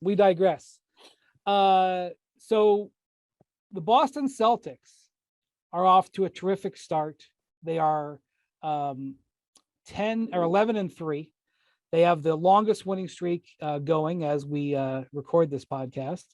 we digress. So the Boston Celtics are off to a terrific start. They are 10 or 11-3. They have the longest winning streak going as we record this podcast.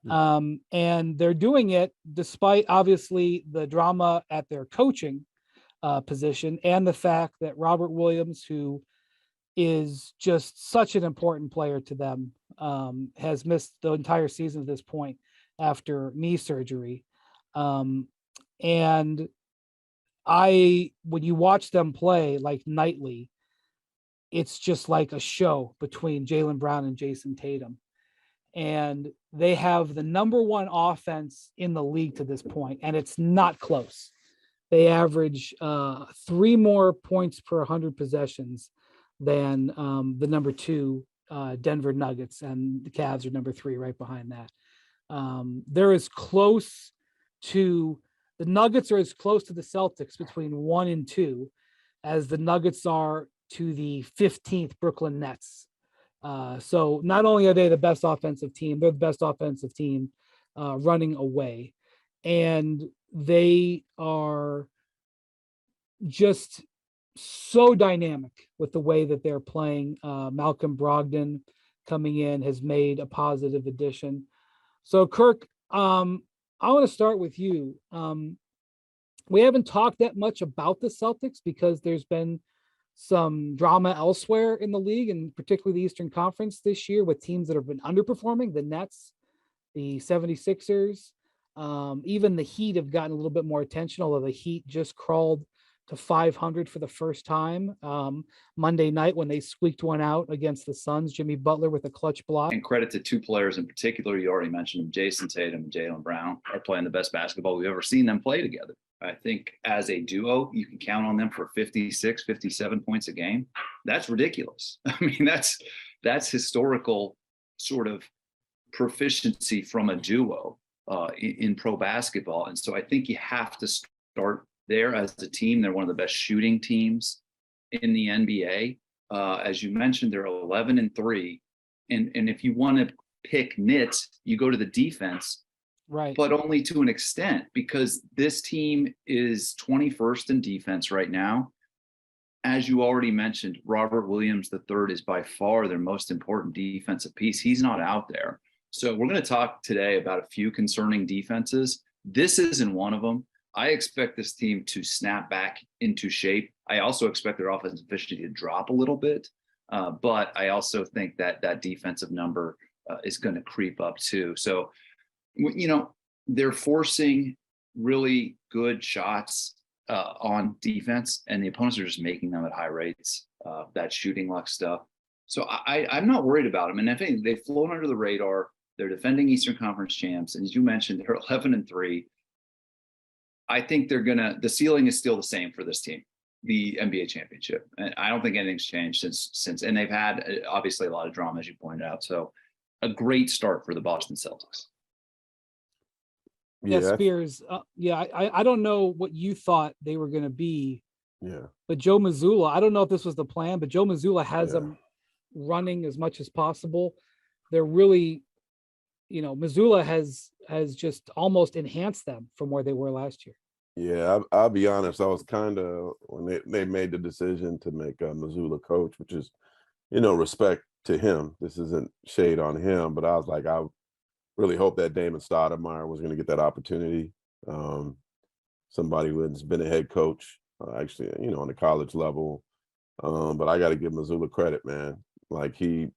And they're doing it despite obviously the drama at their coaching position and the fact that Robert Williams, who is just such an important player to them, has missed the entire season at this point after knee surgery. And when you watch them play like nightly, it's just like a show between Jaylen Brown and Jason Tatum. And they have the number one offense in the league to this point, and it's not close. They average 3 more points per 100 possessions than the number 2 Denver Nuggets, and the Cavs are number 3 right behind that. They're as close to the Nuggets are as close to the Celtics between 1 and 2 as the Nuggets are to the 15th Brooklyn Nets. So not only are they the best offensive team, they're the best offensive team running away. And they are just so dynamic with the way that they're playing. Malcolm Brogdon coming in has made a positive addition. So Kirk, I want to start with you. We haven't talked that much about the Celtics because there's been some drama elsewhere in the league, and particularly the Eastern Conference this year with teams that have been underperforming, the Nets, the 76ers, even the Heat have gotten a little bit more attention, although the Heat just crawled to 500 for the first time Monday night when they squeaked one out against the Suns, Jimmy Butler with a clutch block. And credit to 2 players in particular, you already mentioned them, Jason Tatum and Jaylen Brown are playing the best basketball we've ever seen them play together. I think as a duo, you can count on them for 56, 57 points a game. That's ridiculous. I mean, that's historical sort of proficiency from a duo in pro basketball. And so I think you have to start there as a team. They're one of the best shooting teams in the NBA. As you mentioned, they're 11-3. And if you want to pick nits, you go to the defense. Right. But only to an extent, because this team is 21st in defense right now. As you already mentioned, Robert Williams III is by far their most important defensive piece. He's not out there. So we're going to talk today about a few concerning defenses. This isn't one of them. I expect this team to snap back into shape. I also expect their offensive efficiency to drop a little bit. But I also think that that defensive number is going to creep up too. So, you know, they're forcing really good shots on defense, and the opponents are just making them at high rates, that shooting luck stuff. So I'm not worried about them. And I think they've flown under the radar. They're defending Eastern Conference champs. And as you mentioned, they're 11-3. I think the ceiling is still the same for this team, the NBA championship. And I don't think anything's changed since, and they've had obviously a lot of drama, as you pointed out. So a great start for the Boston Celtics. Yeah, Spears. I don't know what you thought they were going to be. Yeah. But Joe Mazzulla, I don't know if this was the plan, but Joe Mazzulla has them running as much as possible. They're really, Mazzulla has just almost enhanced them from where they were last year. Yeah, I'll be honest. I was kind of, when they made the decision to make Mazzulla coach, which is, respect to him. This isn't shade on him, but I was like, I really hope that Damon Stoudemire was going to get that opportunity. Somebody who's been a head coach, actually, on the college level. But I got to give Mazzulla credit, man. Like, he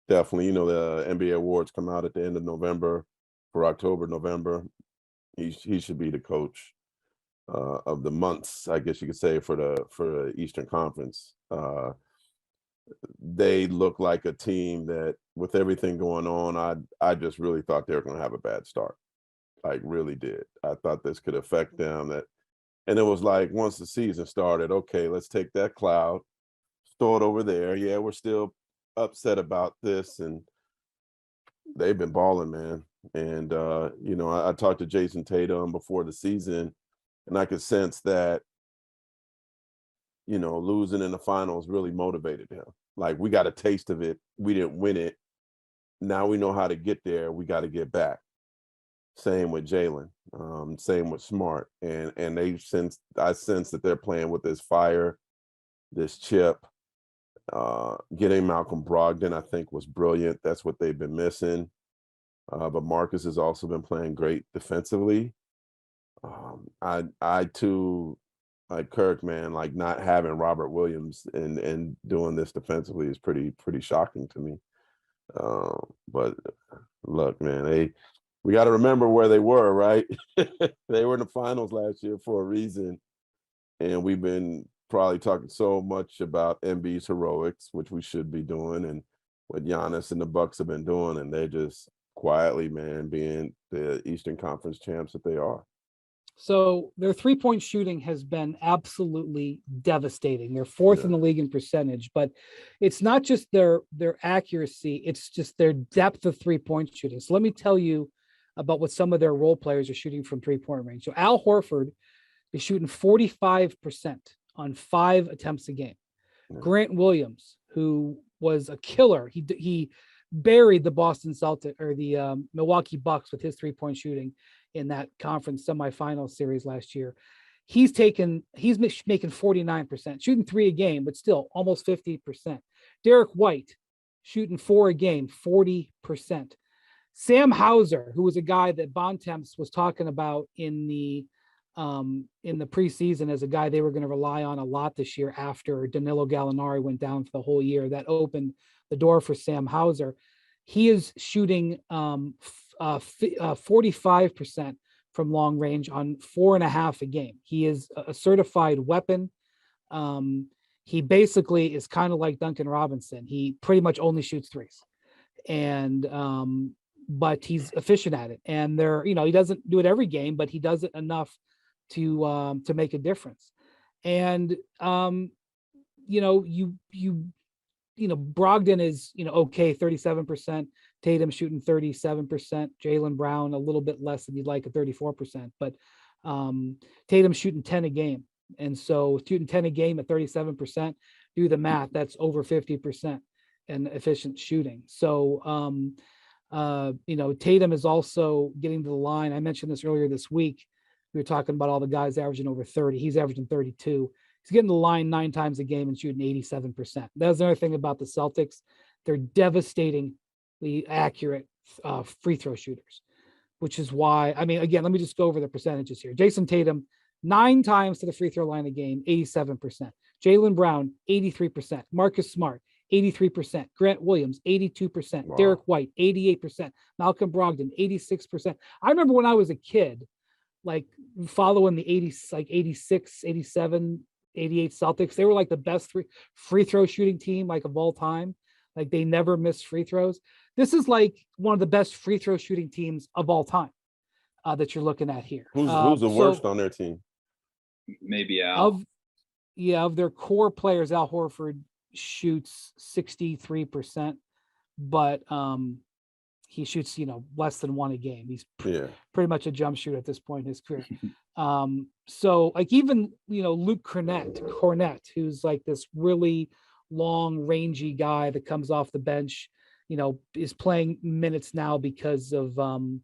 definitely, the NBA awards come out at the end of November for October, November. He should be the coach of the months, I guess you could say, for the Eastern Conference. They look like a team that, with everything going on, I just really thought they were going to have a bad start. Like, really did. I thought this could affect them. And it was like, once the season started, okay, let's take that cloud, store it over there. Yeah, we're still upset about this, and they've been balling, man. And I talked to Jason Tatum before the season, and I could sense that, losing in the finals really motivated him. Like, we got a taste of it. We didn't win it, now we know how to get there. We got to get back. Same with Jalen. Same with Smart. And I sense that they're playing with this fire, this chip. Getting Malcolm Brogdon, I think, was brilliant. That's what they've been missing. But Marcus has also been playing great defensively. I too, like Kirk, man, like not having Robert Williams and doing this defensively is pretty shocking to me. But look, man, we got to remember where they were, right? They were in the finals last year for a reason, and we've been probably talking so much about Embiid's heroics, which we should be doing, and what Giannis and the Bucks have been doing, and they're just quietly, man, being the Eastern Conference champs that they are. So their 3-point shooting has been absolutely devastating. They're fourth in the league in percentage, but it's not just their accuracy, it's just their depth of 3-point shooting. So let me tell you about what some of their role players are shooting from 3-point range. So Al Horford is shooting 45% on 5 attempts a game. Yeah. Grant Williams, who was a killer, he buried the Boston Celtics or the Milwaukee Bucks with his 3-point shooting in that conference semifinal series last year. He's making 49%, shooting 3 a game, but still almost 50%. Derek White shooting 4 a game, 40%. Sam Hauser, who was a guy that Bontemps was talking about in the preseason as a guy they were going to rely on a lot this year after Danilo Gallinari went down for the whole year. That opened the door for Sam Hauser. He is shooting 45% from long range on 4.5 a game. He is a certified weapon. He basically is kind of like Duncan Robinson. He pretty much only shoots threes, and but he's efficient at it. And he doesn't do it every game, but he does it enough to make a difference. And Brogdon is okay, 37%. Tatum shooting 37%. Jaylen Brown a little bit less than you'd like at 34%, but Tatum shooting 10 a game, and so shooting 10 a game at 37%. Do the math. That's over 50% in efficient shooting. So Tatum is also getting to the line. I mentioned this earlier this week. We were talking about all the guys averaging over 30. He's averaging 32. He's getting the line 9 times a game and shooting 87%. That's another thing about the Celtics. They're devastatingly accurate free throw shooters, which is why, again, let me just go over the percentages here. Jason Tatum, 9 times to the free throw line a game, 87%. Jaylen Brown, 83%. Marcus Smart, 83%. Grant Williams, 82%. Wow. Derek White, 88%. Malcolm Brogdon, 86%. I remember when I was a kid, like following the 80s, like 86, 87, 88 Celtics, they were like the best free throw shooting team like of all time. Like they never missed free throws. This is like one of the best free throw shooting teams of all time that you're looking at here. Who's the worst on their team? Maybe Al. Of their core players, Al Horford shoots 63%, but he shoots, less than 1 a game. He's pretty much a jump shooter at this point in his career. So like even, Luke Cornett, who's like this really long, rangy guy that comes off the bench, is playing minutes now because Robert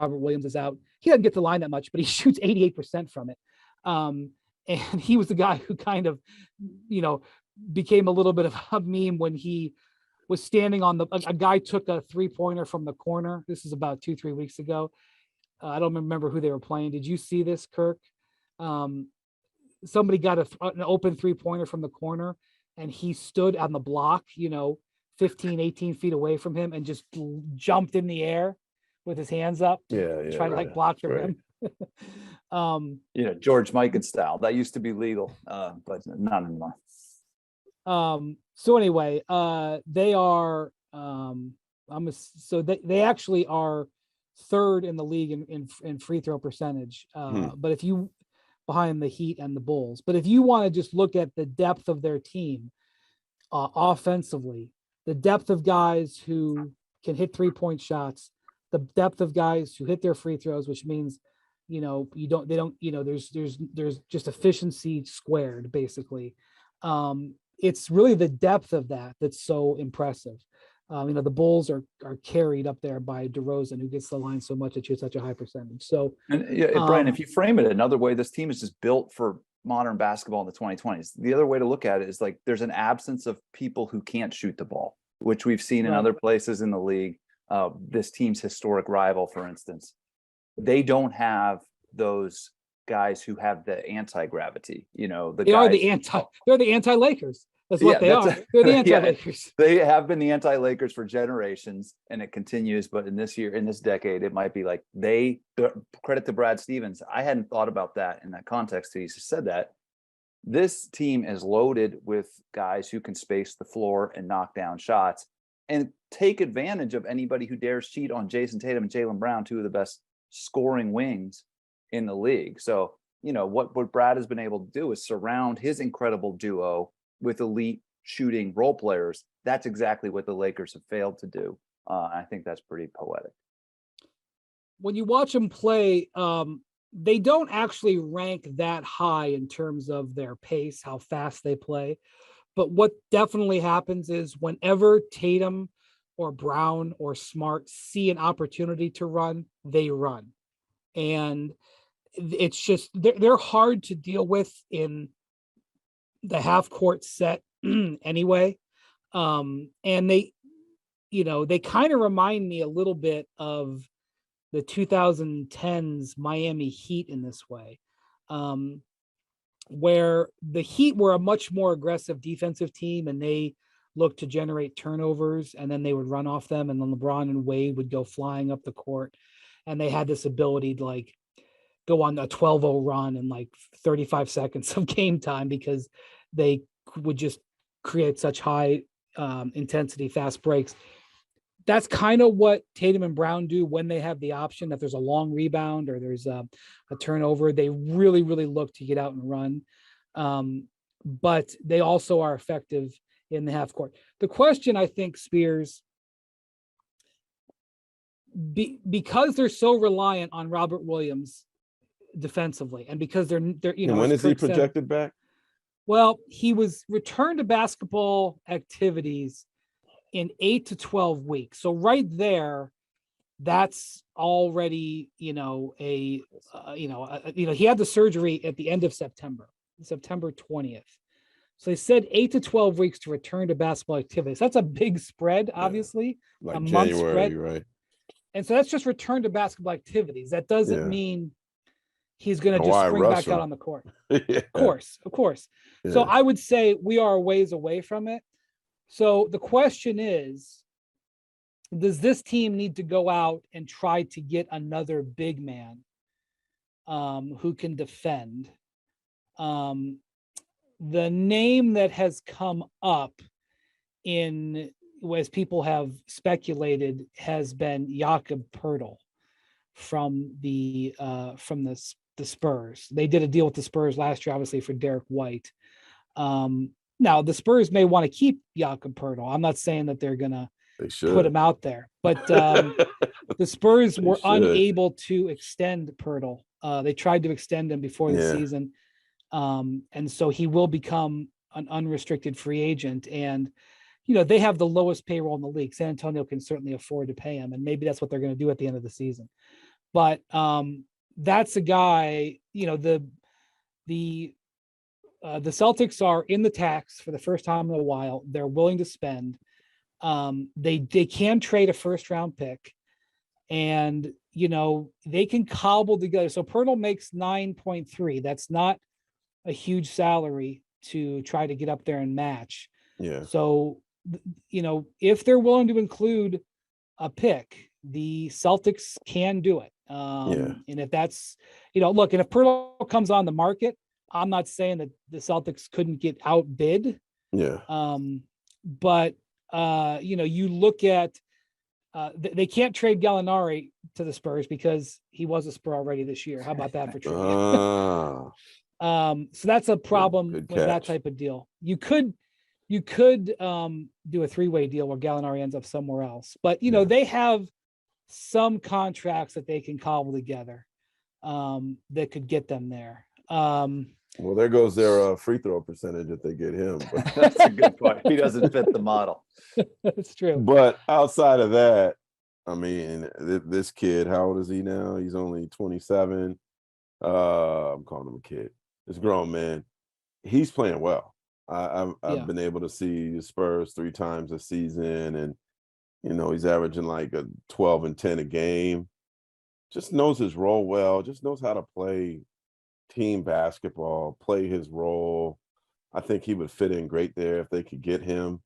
Williams is out. He doesn't get to the line that much, but he shoots 88% from it. And he was the guy who kind of, became a little bit of a meme when he was standing on a guy took a 3-pointer from the corner. This is about 2-3 weeks ago. I don't remember who they were playing. Did you see this, Kirk? Somebody got an open 3-pointer from the corner, and he stood on the block, 15, 18 feet away from him and just jumped in the air with his hands up. Trying to block the rim. George Mikan style. That used to be legal, but not anymore. So anyway, they are they actually are 3rd in the league in free throw percentage. But if you behind the Heat and the Bulls, but if you want to just look at the depth of their team offensively, the depth of guys who can hit 3-point shots, the depth of guys who hit their free throws, which means there's just efficiency squared basically. it's really the depth of that that's so impressive. The Bulls are carried up there by DeRozan, who gets the line so much that shoots such a high percentage. So, And yeah, Brian, if you frame it another way, this team is just built for modern basketball in the 2020s. The other way to look at it is like there's an absence of people who can't shoot the ball, which we've seen in other places in the league. This team's historic rival, for instance, they don't have those guys who have the anti-gravity. they're the anti-Lakers. That's what they are. They're the anti-Lakers. They have been the anti-Lakers for generations, and it continues. But in this decade, it might be like credit to Brad Stevens. I hadn't thought about that in that context. He said that this team is loaded with guys who can space the floor and knock down shots and take advantage of anybody who dares cheat on Jason Tatum and Jaylen Brown, two of the best scoring wings in the league. So, what Brad has been able to do is surround his incredible duo with elite shooting role players. That's exactly what the Lakers have failed to do. I think that's pretty poetic. When you watch them play, they don't actually rank that high in terms of their pace, how fast they play. But what definitely happens is whenever Tatum or Brown or Smart see an opportunity to run, they run. And it's just, they're hard to deal with in the half court set anyway. And they kind of remind me a little bit of the 2010s Miami Heat in this way, where the Heat were a much more aggressive defensive team and they looked to generate turnovers and then they would run off them. And then LeBron and Wade would go flying up the court. And they had this ability to like go on a 12-0 run in like 35 seconds of game time because they would just create such high intensity, fast breaks. That's kind of what Tatum and Brown do when they have the option. If there's a long rebound or there's a turnover, they really, really look to get out and run. But they also are effective in the half court. The question, I think, Spears, because they're so reliant on Robert Williams defensively, and because they're and when is he projected back? Well, he was returned to basketball activities in 8 to 12 weeks. So right there, that's already, he had the surgery at the end of September 20th. So they said 8 to 12 weeks to return to basketball activities. That's a big spread, obviously. Like a January, month spread. Right? And so that's just return to basketball activities. That doesn't mean he's going to just spring back out on the court. Of course. Yeah. So I would say we are a ways away from it. So the question is, does this team need to go out and try to get another big man who can defend? The name that has come up as people have speculated has been Jakob Poeltl from the Spurs. They did a deal with the Spurs last year, obviously, for Derek White. Now the Spurs may want to keep Jakob Poeltl. I'm not saying that they're gonna put him out there, but the Spurs were unable to extend Poeltl. They tried to extend him before the season, and so he will become an unrestricted free agent. And they have the lowest payroll in the league. San Antonio can certainly afford to pay him, and maybe that's what they're going to do at the end of the season. But that's a guy. The Celtics are in the tax for the first time in a while. They're willing to spend. They can trade a first round pick, and they can cobble together. So Poeltl makes 9.3. That's not a huge salary to try to get up there and match. Yeah. So if they're willing to include a pick, the Celtics can do it. And if that's look, and if Poeltl comes on the market, I'm not saying that the Celtics couldn't get outbid. Yeah. But you look at they can't trade Gallinari to the Spurs because he was a Spur already this year. How about that for trivia? So that's a problem with that type of deal. You could do a three-way deal where Gallinari ends up somewhere else, but they have some contracts that they can cobble together that could get them there. Well, there goes their free throw percentage if they get him. But, That's a good point. He doesn't fit the model. That's true. but outside of that, I mean, this kid, how old is he now? He's only 27. I'm calling him a kid. This grown man. He's playing well. I've Yeah. been able to see the Spurs 3 times this season, and he's averaging like a 12 and 10 a game. Just knows his role well. Just knows how to play team basketball, play his role. I think he would fit in great there if they could get him.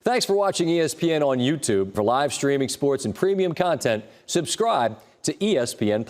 Thanks for watching ESPN on YouTube. For live streaming sports and premium content, subscribe to ESPN+.